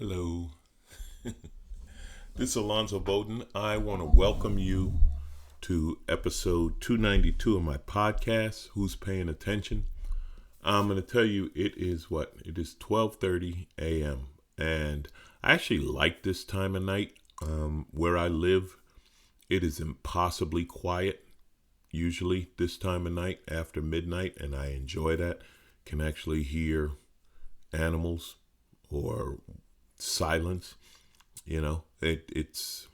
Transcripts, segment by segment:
Hello. This is Alonzo Bodden. I want to welcome you to episode 292 of my podcast, Who's Paying Attention? I'm going to tell you it is 12:30 a.m. And I actually like this time of night. Where I live, it is impossibly quiet, usually this time of night after midnight, and I enjoy that. Can actually hear animals or silence. It's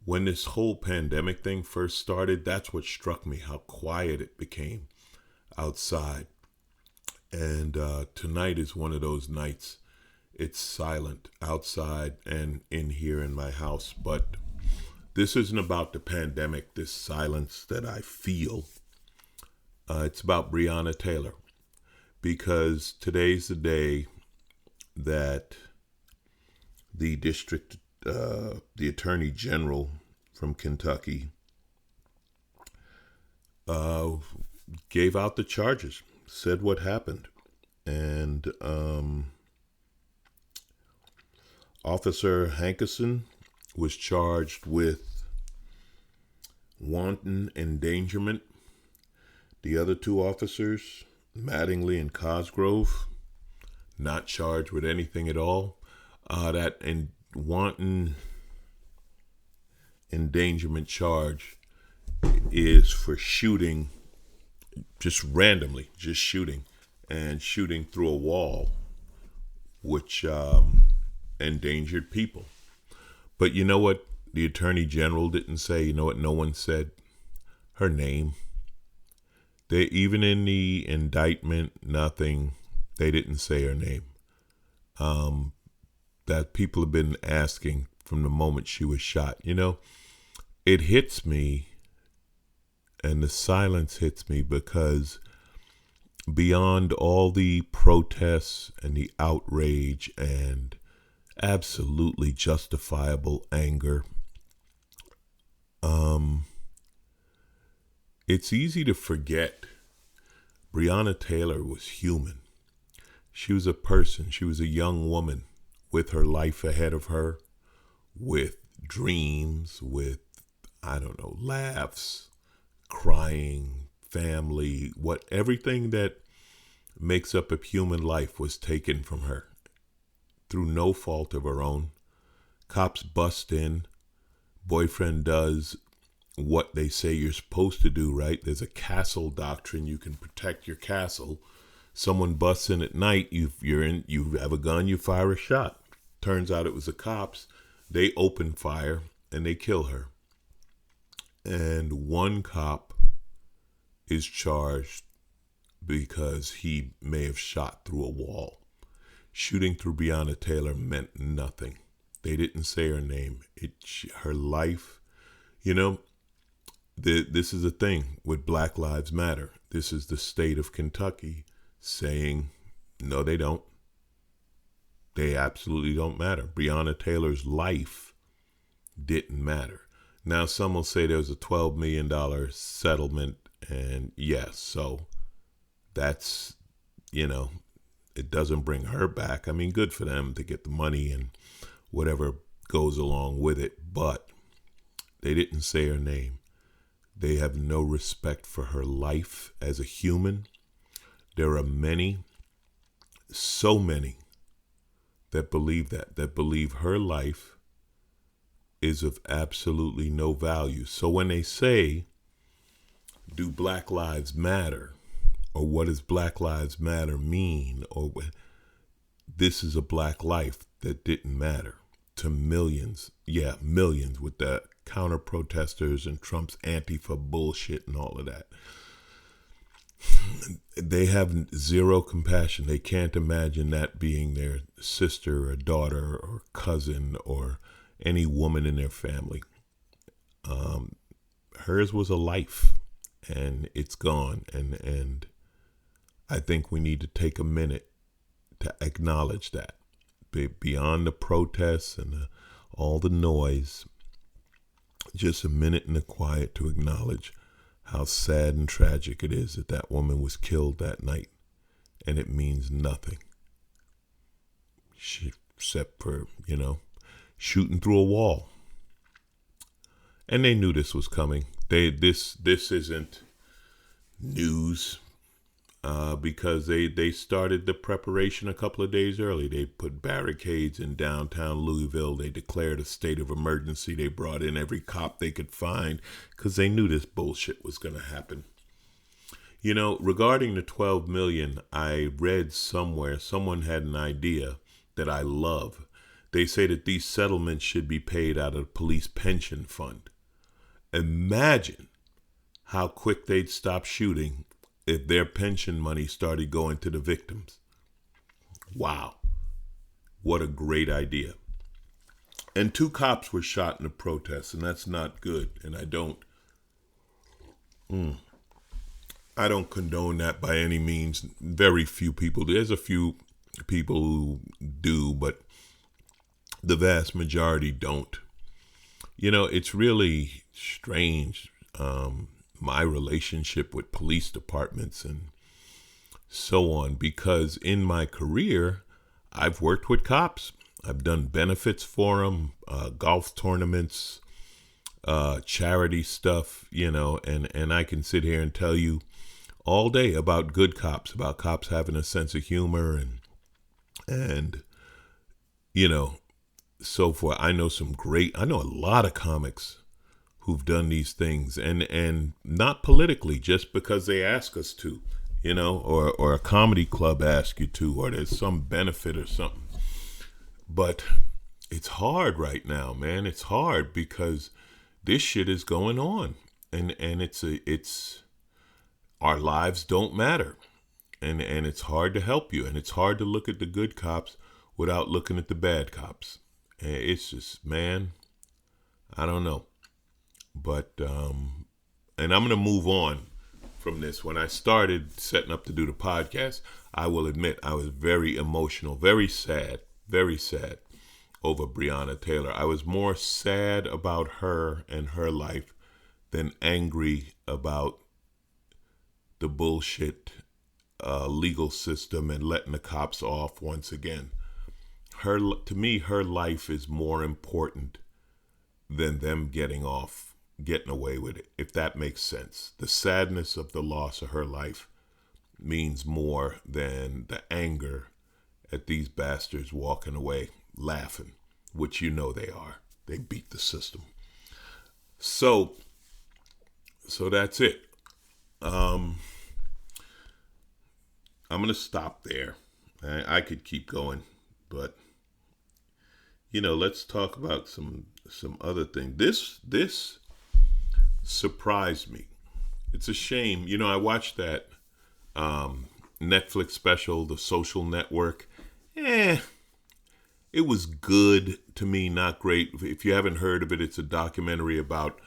when this whole pandemic thing first started, that's what struck me, how quiet it became outside. And tonight is one of those nights. It's silent outside and in here in my house. But this isn't about the pandemic, this silence that I feel. It's about Breonna Taylor. Because today's the day that the Attorney General from Kentucky gave out the charges, said what happened. And Officer Hankerson was charged with wanton endangerment. The other two officers, Mattingly and Cosgrove, not charged with anything at all. That wanton endangerment charge is for shooting, just randomly, just shooting, and shooting through a wall, which endangered people. But you know what the Attorney General didn't say? You know what no one said? Her name. They, even in the indictment, nothing, they didn't say her name. That people have been asking from the moment she was shot. It hits me, and the silence hits me, because beyond all the protests and the outrage and absolutely justifiable anger, it's easy to forget Breonna Taylor was human. She was a person. She was a young woman with her life ahead of her, with dreams, with, laughs, crying, family, everything that makes up a human life was taken from her through no fault of her own. Cops bust in. Boyfriend does what they say you're supposed to do, right? There's a castle doctrine. You can protect your castle. Someone busts in at night, you have a gun, you fire a shot. Turns out it was the cops. They open fire and they kill her. And one cop is charged because he may have shot through a wall. Shooting through Breonna Taylor meant nothing. They didn't say her name. Her life, this is a thing with Black Lives Matter. This is the state of Kentucky saying, no, they don't. They absolutely don't matter. Breonna Taylor's life didn't matter. Now, some will say there was a $12 million settlement, and yes, so that's, it doesn't bring her back. I mean, good for them to get the money and whatever goes along with it, but they didn't say her name. They have no respect for her life as a human. There are many, so many, that believe that believe her life is of absolutely no value. So when they say, do Black Lives Matter? Or what does Black Lives Matter mean? Or this is a black life that didn't matter to millions. Yeah, millions, with the counter protesters and Trump's Antifa bullshit and all of that. They have zero compassion. They can't imagine that being their sister or daughter or cousin or any woman in their family. Hers was a life, and it's gone. And I think we need to take a minute to acknowledge that. Beyond the protests and all the noise, just a minute in the quiet to acknowledge how sad and tragic it is that that woman was killed that night, and it means nothing. except for, shooting through a wall. And they knew this was coming. This isn't news because they started the preparation a couple of days early. They put barricades in downtown Louisville. They declared a state of emergency. They brought in every cop they could find because they knew this bullshit was going to happen. Regarding the 12 million, I read somewhere, someone had an idea that I love. They say that these settlements should be paid out of the police pension fund. Imagine how quick they'd stop shooting if their pension money started going to the victims. Wow. What a great idea. And 2 cops were shot in the protest, and that's not good. And I don't condone that by any means. Very few people. There's a few people who do, but the vast majority don't. It's really strange, my relationship with police departments and so on, because in my career, I've worked with cops. I've done benefits for them, golf tournaments, charity stuff, and I can sit here and tell you all day about good cops, about cops having a sense of humor and so forth. I know a lot of comics who've done these things and not politically, just because they ask us to, or a comedy club asks you to, or there's some benefit or something. But it's hard right now, man. It's hard because this shit is going on and it's our lives don't matter. And it's hard to help you, and it's hard to look at the good cops without looking at the bad cops. And it's just, man, I don't know. But, and I'm going to move on from this. When I started setting up to do the podcast, I will admit I was very emotional, very sad over Breonna Taylor. I was more sad about her and her life than angry about the bullshit legal system and letting the cops off once again. To me, her life is more important than them getting away with it, if that makes sense. The sadness of the loss of her life means more than the anger at these bastards walking away laughing, which they are. They beat the system. So that's it. I'm going to stop there. I could keep going, but let's talk about some other thing. This surprised me. It's a shame. I watched that Netflix special, The Social Network. It was good to me, not great. If you haven't heard of it, it's a documentary about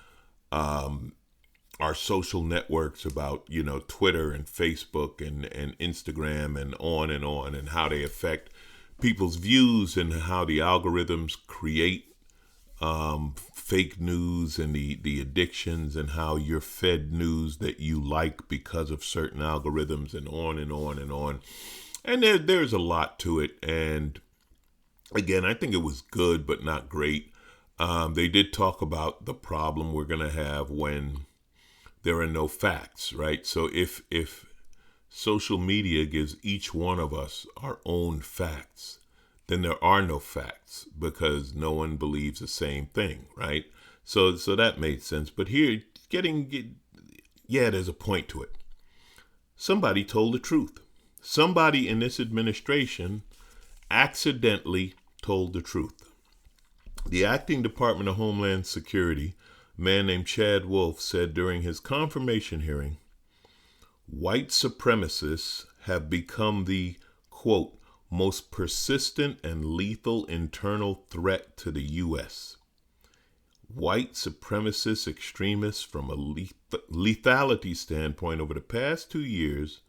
our social networks, about Twitter and Facebook and Instagram and on, and how they affect people's views and how the algorithms create fake news and the addictions, and how you're fed news that you like because of certain algorithms, and on and on and on. And there's a lot to it. And again, I think it was good, but not great. They did talk about the problem we're going to have when there are no facts, right? So if social media gives each one of us our own facts, then there are no facts because no one believes the same thing, right? So that made sense. But here, there's a point to it. Somebody told the truth. Somebody in this administration accidentally told the truth. The acting Department of Homeland Security, a man named Chad Wolf, said during his confirmation hearing, white supremacists have become the, quote, most persistent and lethal internal threat to the U.S. White supremacist extremists, from a lethality standpoint over the past 2 years,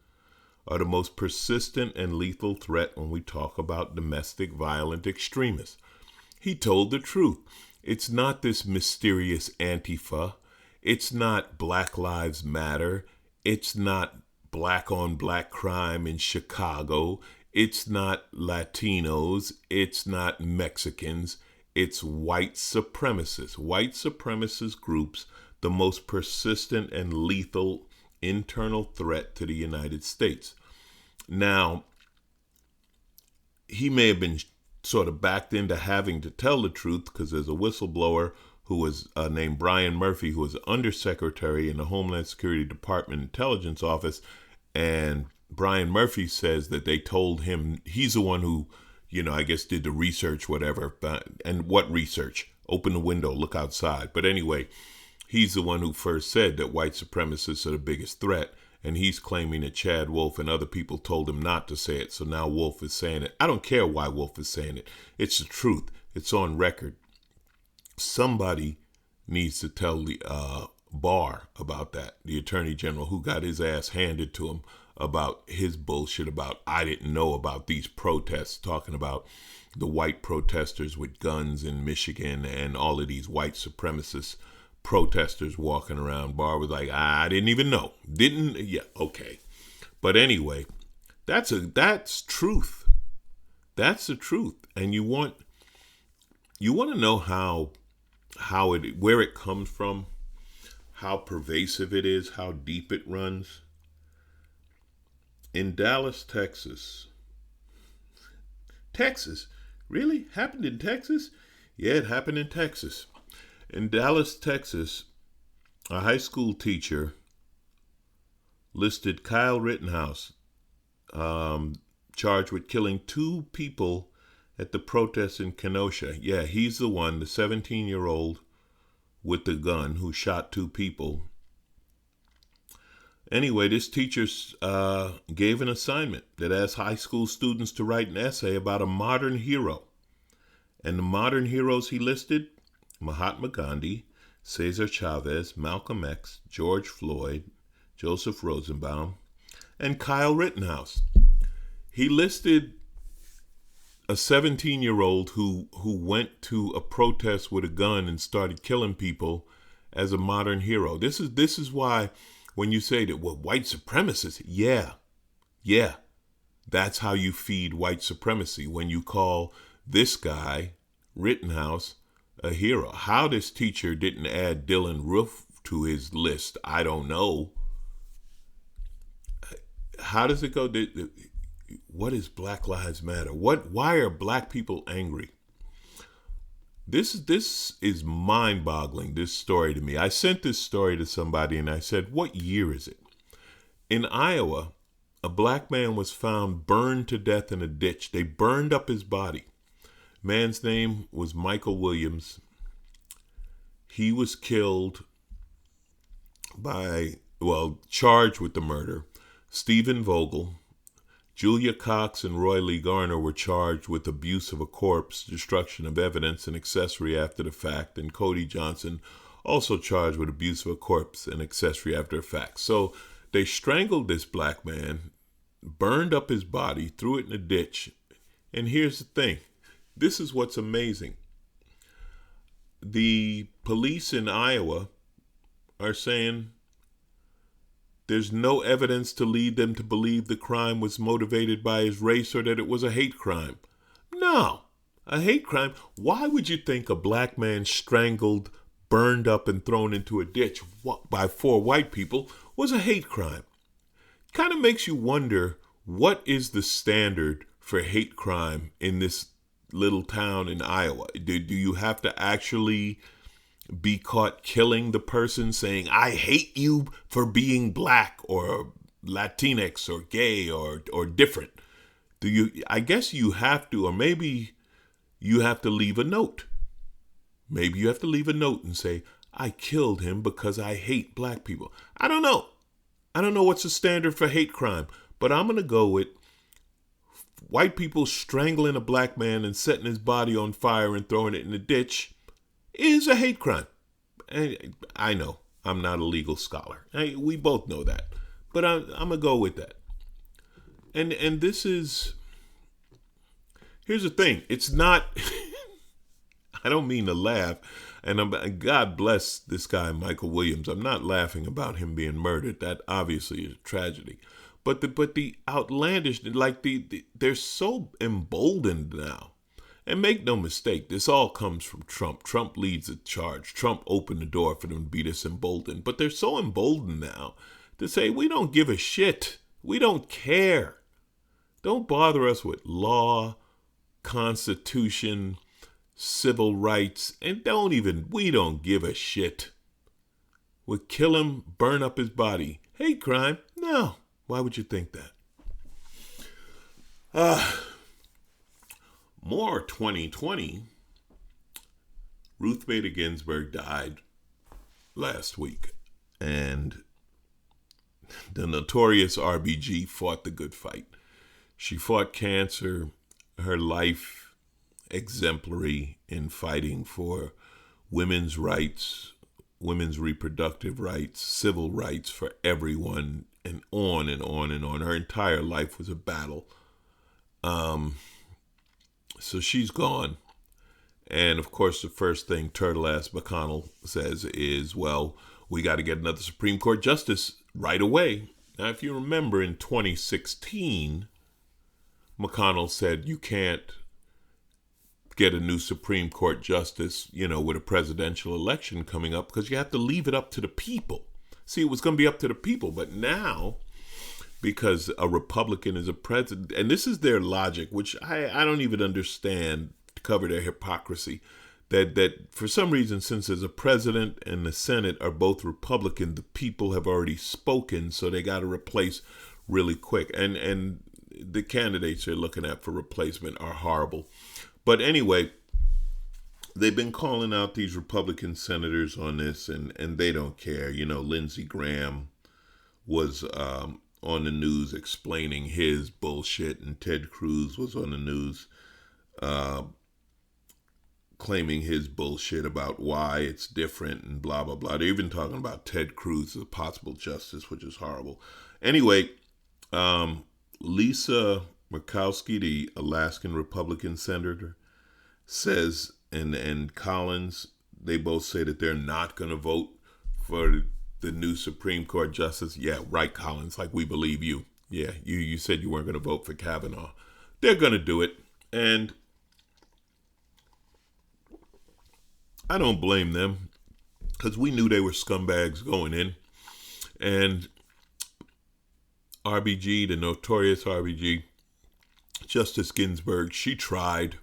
are the most persistent and lethal threat when we talk about domestic violent extremists. He told the truth. It's not this mysterious Antifa. It's not Black Lives Matter. It's not black on black crime in Chicago. It's not Latinos. It's not Mexicans. It's white supremacists. White supremacist groups, the most persistent and lethal internal threat to the United States. Now, he may have been sort of backed into having to tell the truth because there's a whistleblower who was named Brian Murphy, who was undersecretary in the Homeland Security Department Intelligence Office. And Brian Murphy says that they told him, he's the one who, I guess did the research, whatever. And what research? Open the window, look outside. But anyway, he's the one who first said that white supremacists are the biggest threat. And he's claiming that Chad Wolf and other people told him not to say it. So now Wolf is saying it. I don't care why Wolf is saying it. It's the truth. It's on record. Somebody needs to tell the Barr about that, the attorney general who got his ass handed to him about his bullshit about, I didn't know about these protests, talking about the white protesters with guns in Michigan and all of these white supremacist protesters walking around. Barr was like, I didn't even know. Yeah, okay. But anyway, that's truth. That's the truth. And you want to know where it comes from, how pervasive it is, how deep it runs. In Dallas, Texas. Texas? Really? Happened in Texas? Yeah, it happened in Texas. In Dallas, Texas, a high school teacher listed Kyle Rittenhouse, charged with killing 2 people at the protest in Kenosha. Yeah, he's the one, the 17-year-old with the gun who shot 2 people. Anyway, this teacher gave an assignment that asked high school students to write an essay about a modern hero. And the modern heroes he listed: Mahatma Gandhi, Cesar Chavez, Malcolm X, George Floyd, Joseph Rosenbaum, and Kyle Rittenhouse. He listed a 17-year-old who went to a protest with a gun and started killing people as a modern hero. This is why when you say that, well, white supremacists, yeah, that's how you feed white supremacy, when you call this guy, Rittenhouse, a hero. How this teacher didn't add Dylan Ruth to his list, I don't know. How does it go? What is Black Lives Matter? Why are black people angry? This is mind-boggling, this story to me. I sent this story to somebody and I said, what year is it? In Iowa, a black man was found burned to death in a ditch. They burned up his body. Man's name was Michael Williams. He was killed charged with the murder. Stephen Vogel, Julia Cox, and Roy Lee Garner were charged with abuse of a corpse, destruction of evidence, and accessory after the fact. And Cody Johnson also charged with abuse of a corpse and accessory after the fact. So they strangled this black man, burned up his body, threw it in a ditch. And here's the thing. This is what's amazing. The police in Iowa are saying there's no evidence to lead them to believe the crime was motivated by his race or that it was a hate crime. No, a hate crime. Why would you think a black man strangled, burned up, and thrown into a ditch by 4 white people was a hate crime? Kind of makes you wonder, what is the standard for hate crime in this little town in Iowa? Do you have to actually be caught killing the person, saying, I hate you for being black or Latinx or gay or different? I guess you have to, or maybe you have to leave a note. Maybe you have to leave a note and say, I killed him because I hate black people. I don't know. I don't know what's the standard for hate crime, but I'm going to go with white people strangling a black man and setting his body on fire and throwing it in a ditch is a hate crime. I know I'm not a legal scholar. We both know that. But I'm going to go with that. And this is, here's the thing. It's not, I don't mean to laugh. And God bless this guy, Michael Williams. I'm not laughing about him being murdered. That obviously is a tragedy. But the outlandish, like they're so emboldened now. And make no mistake, this all comes from Trump. Trump leads the charge. Trump opened the door for them to be this emboldened. But they're so emboldened now to say, we don't give a shit. We don't care. Don't bother us with law, constitution, civil rights, and we don't give a shit. We'll kill him, burn up his body. Hate crime? No. Why would you think that? More 2020. Ruth Bader Ginsburg died last week. And the Notorious RBG fought the good fight. She fought cancer, her life exemplary in fighting for women's rights, women's reproductive rights, civil rights for everyone, and on and on and on. Her entire life was a battle. So she's gone. And of course, the first thing turtle-ass McConnell says is, well, we got to get another Supreme Court justice right away. Now, if you remember in 2016, McConnell said you can't get a new Supreme Court justice, with a presidential election coming up because you have to leave it up to the people. See, it was going to be up to the people, but now, because a Republican is a president, and this is their logic, which I don't even understand to cover their hypocrisy, that for some reason, since there's a president and the Senate are both Republican, the people have already spoken, so they got to replace really quick. And the candidates they're looking at for replacement are horrible. But anyway, they've been calling out these Republican senators on this, and they don't care. Lindsey Graham was on the news explaining his bullshit, and Ted Cruz was on the news claiming his bullshit about why it's different and blah, blah, blah. They're even talking about Ted Cruz as a possible justice, which is horrible. Anyway, Lisa Murkowski, the Alaskan Republican senator, says, and Collins, they both say that they're not going to vote for the new Supreme Court justice. Yeah, right, Collins, like we believe you. Yeah, you said you weren't going to vote for Kavanaugh. They're going to do it, and I don't blame them, because we knew they were scumbags going in. And RBG, the Notorious RBG, Justice Ginsburg, she tried.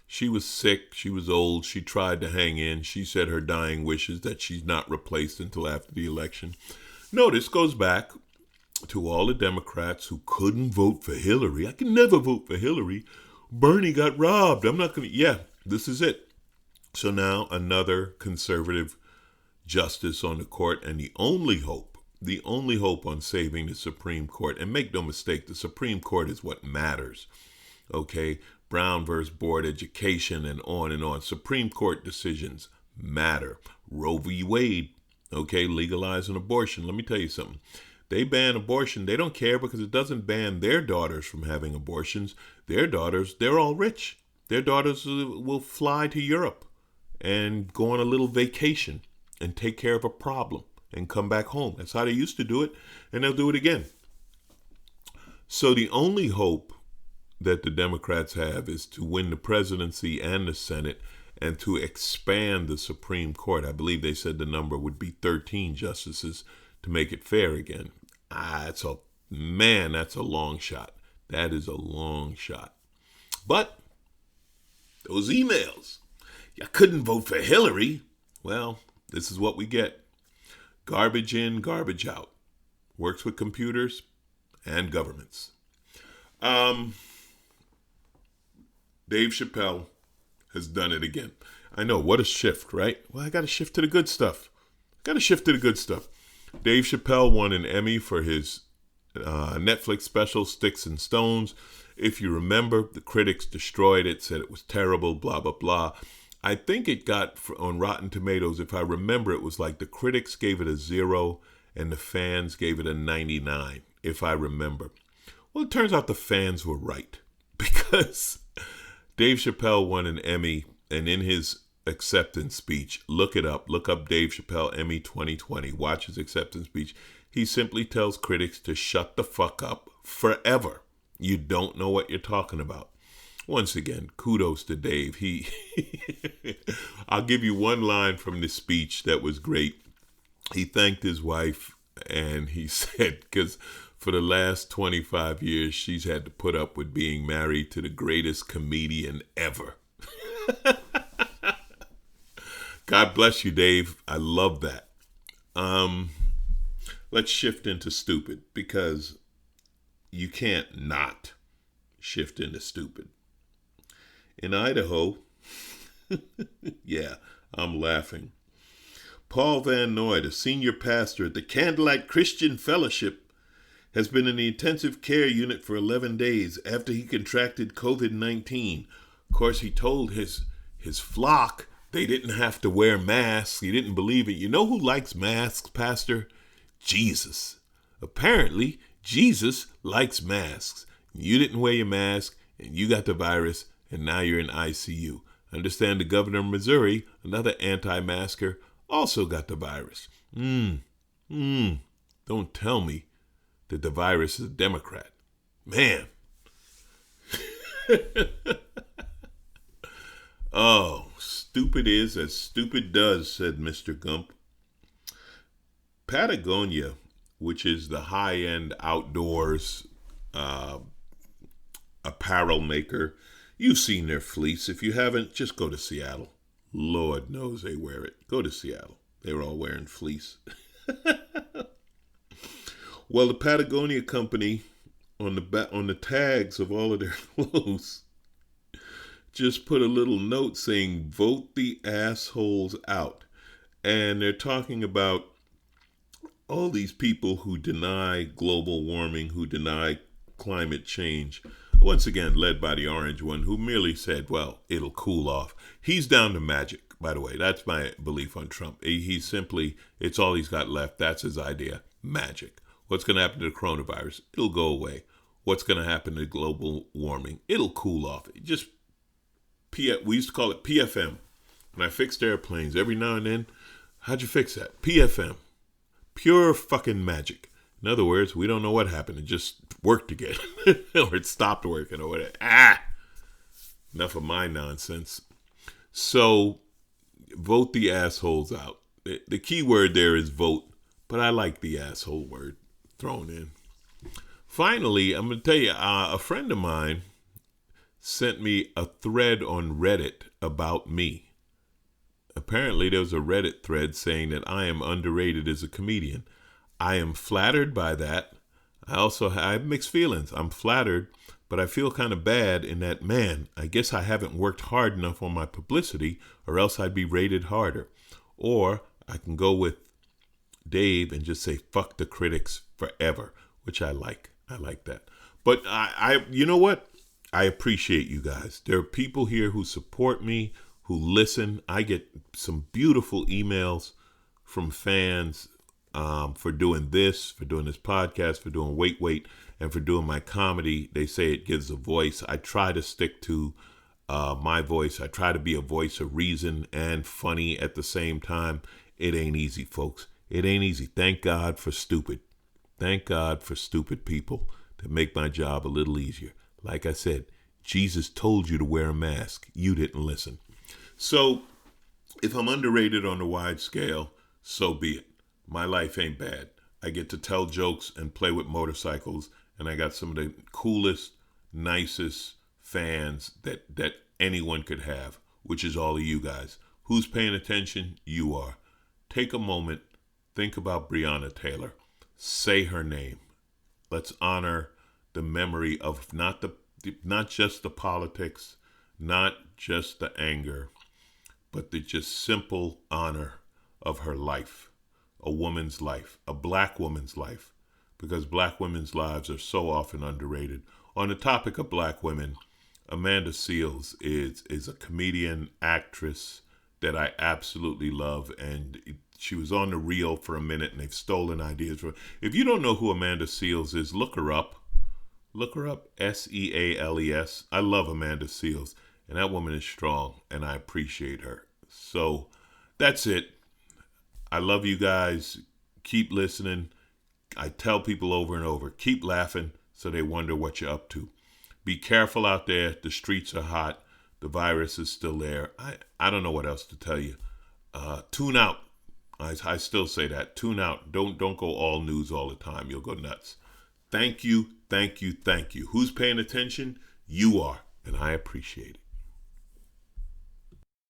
She was sick. She was old. She tried to hang in. She said her dying wish is that she's not replaced until after the election. No, this goes back to all the Democrats who couldn't vote for Hillary. I can never vote for Hillary. Bernie got robbed. I'm not going to. Yeah, this is it. So now another conservative justice on the court, and the only hope on saving the Supreme Court, and make no mistake, the Supreme Court is what matters, okay? Brown versus Board Education and on and on. Supreme Court decisions matter. Roe v. Wade, okay, legalizing abortion. Let me tell you something. They ban abortion. They don't care because it doesn't ban their daughters from having abortions. Their daughters, they're all rich. Their daughters will fly to Europe and go on a little vacation and take care of a problem and come back home. That's how they used to do it, and they'll do it again. So the only hope that the Democrats have is to win the presidency and the Senate and to expand the Supreme Court. I believe they said the number would be 13 justices to make it fair again. That's a long shot. That is a long shot. But those emails, you couldn't vote for Hillary. Well, this is what we get. Garbage in, garbage out. Works with computers and governments. Dave Chappelle has done it again. I know, what a shift, right? Well, I got to shift to the good stuff. Dave Chappelle won an Emmy for his Netflix special, Sticks and Stones. If you remember, the critics destroyed it, said it was terrible, blah, blah, blah. I think it got on Rotten Tomatoes, if I remember, it was like the critics gave it a 0 and the fans gave it a 99, if I remember. Well, it turns out the fans were right, because Dave Chappelle won an Emmy, and in his acceptance speech, look it up. Look up Dave Chappelle Emmy 2020. Watch his acceptance speech. He simply tells critics to shut the fuck up forever. You don't know what you're talking about. Once again, kudos to Dave. I'll give you one line from the speech that was great. He thanked his wife and he said, because for the last 25 years, she's had to put up with being married to the greatest comedian ever. God bless you, Dave. I love that. Let's shift into stupid, because you can't not shift into stupid. In Idaho, yeah, I'm laughing. Paul Van Noy, a senior pastor at the Candlelight Christian Fellowship, has been in the intensive care unit for 11 days after he contracted COVID-19. Of course, he told his flock they didn't have to wear masks. He didn't believe it. You know who likes masks, Pastor? Jesus. Apparently, Jesus likes masks. You didn't wear your mask, and you got the virus, and now you're in ICU. Understand the governor of Missouri, another anti-masker, also got the virus. Don't tell me that the virus is a Democrat. Man. Oh, stupid is as stupid does, said Mr. Gump. Patagonia, which is the high-end outdoors apparel maker, you've seen their fleece. If you haven't, just go to Seattle. Lord knows they wear it. Go to Seattle. They were all wearing fleece. Well, the Patagonia company, on the tags of all of their clothes, just put a little note saying, "Vote the assholes out." And they're talking about all these people who deny global warming, who deny climate change. Once again, led by the orange one, who merely said, well, it'll cool off. He's down to magic, by the way. That's my belief on Trump. He's simply, it's all he's got left. That's his idea. Magic. What's going to happen to the coronavirus? It'll go away. What's going to happen to global warming? It'll cool off. We used to call it PFM. When I fixed airplanes, every now and then, how'd you fix that? PFM. Pure fucking magic. In other words, we don't know what happened. It just worked again. Or it stopped working or whatever. Enough of my nonsense. So, vote the assholes out. The key word there is vote, but I like the asshole word thrown in. Finally, I'm going to tell you, a friend of mine sent me a thread on Reddit about me. Apparently, there was a Reddit thread saying that I am underrated as a comedian. I am flattered by that. I have mixed feelings. I'm flattered, but I feel kind of bad in that, man, I guess I haven't worked hard enough on my publicity, or else I'd be rated harder. Or I can go with Dave and just say, fuck the critics forever, which I like. I like that. But I you know what? I appreciate you guys. There are people here who support me, who listen. I get some beautiful emails from fans for doing this podcast, for doing Wait, and for doing my comedy. They say it gives a voice. I try to stick to my voice. I try to be a voice of reason and funny at the same time. It ain't easy, folks. It ain't easy. Thank God for stupid. Thank God for stupid people that make my job a little easier. Like I said, Jesus told you to wear a mask. You didn't listen. So if I'm underrated on a wide scale, so be it. My life ain't bad. I get to tell jokes and play with motorcycles, and I got some of the coolest, nicest fans that anyone could have, which is all of you guys. Who's paying attention? You are. Take a moment. Think about Breonna Taylor. Say her name. Let's honor the memory of not just the politics, not just the anger, but the just simple honor of her life, a woman's life, a black woman's life, because black women's lives are so often underrated. On the topic of black women, Amanda Seales is a comedian, actress that I absolutely love, and she was on the reel for a minute, and they've stolen ideas from her. If you don't know who Amanda Seales is, look her up. Look her up, Seales. I love Amanda Seales, and that woman is strong, and I appreciate her. So that's it. I love you guys. Keep listening. I tell people over and over, keep laughing so they wonder what you're up to. Be careful out there. The streets are hot. The virus is still there. I don't know what else to tell you. Tune out. I still say that. Tune out. Don't go all news all the time. You'll go nuts. Thank you, thank you, thank you. Who's paying attention? You are, and I appreciate it.